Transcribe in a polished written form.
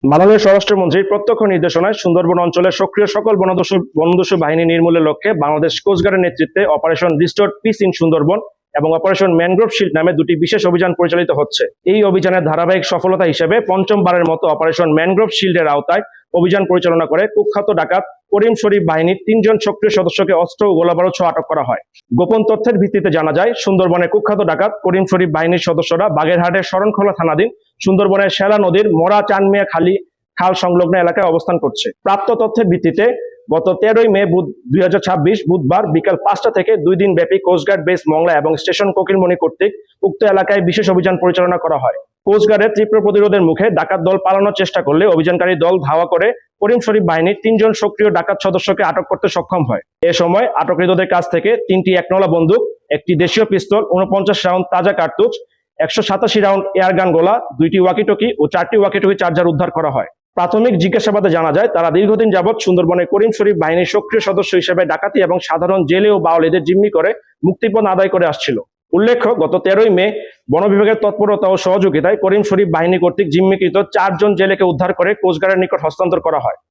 মাননীয় স্বরাষ্ট্রমন্ত্রীর প্রত্যক্ষ নির্দেশনায় সুন্দরবন অঞ্চলের সক্রিয় সকল বনদস্যু বাহিনী নির্মূলের লক্ষ্যে বাংলাদেশ কোস্টগার্ডের নেতৃত্বে operation restore piece in Sundarban এবং অপারেশন ম্যানগ্রোভ শিল্ড নামে দুটি বিশেষ অভিযান পরিচালিত হচ্ছে। এই অভিযানের ধারাবাহিক সফলতা হিসেবে পঞ্চমবারের মতো অপারেশন ম্যানগ্রোভ শিল্ডের আওতায় অভিযান পরিচালনা করে কুখ্যাত ডাকাত করিম শরীফ বাহিনীর 3 জন সক্রিয় সদস্যকে অস্ত্র ও গোলাবারুদ সহ আটক করা হয়। গোপন তথ্যের ভিত্তিতে জানা যায়, সুন্দরবনের কুখ্যাত ডাকাত করিম শরীফ বাহিনীর সদস্যরা বাগেরহাটের শরণখোলা থানাধীন সুন্দরবনের শেলা নদীর মোরা চানমিয়া খাল সংলগ্ন এলাকায় অবস্থান করছে। প্রাপ্ত তথ্যের ভিত্তিতে গত 13ই মে 2026 বুধবার বিকাল 5টা থেকে 2 দিন ব্যাপী কোস্টগার্ড বেস মংলা এবং স্টেশন কোকিলমণি কর্তৃক উক্ত এলাকায় বিশেষ অভিযান পরিচালনা করা হয়। কোস্টগার্ডের তীব্র প্রতিরোধের মুখে ডাকাত দল পালানোর চেষ্টা করলে অভিযানকারী দল ধাওয়া করে করিম শরীফ বাহিনীর 3 জন সক্রিয় ডাকাত সদস্যকে আটক করতে সক্ষম হয়। এ সময় আটককৃতদের কাছ থেকে 3টি একনলা বন্দুক, একটি দেশীয় পিস্তল, 49 রাউন্ড তাজা কার্তুজ, 187 রাউন্ড এয়ারগান গোলা, 2টি ওয়াকিটকি ও 4টি ওয়াকিটকি চার্জার উদ্ধার করা হয়। প্রাথমিক জিজ্ঞাসাবাদে জানা যায়, তারা দীর্ঘদিন যাবৎ সুন্দরবনে করিম শরীফ বাহিনীর সক্রিয় সদস্য হিসেবে ডাকাতি এবং সাধারণ জেলে ও বাওয়ালীদের জিম্মি করে মুক্তিপণ আদায় করে আসছিল। উল্লেখ্য, গত 13ই মে বন বিভাগের তৎপরতা ও সহযোগিতায় করিম শরীফ বাহিনী কর্তৃক জিম্মিকৃত 4 জন জেলেকে উদ্ধার করে কোস্টগার্ডের নিকট হস্তান্তর করা হয়।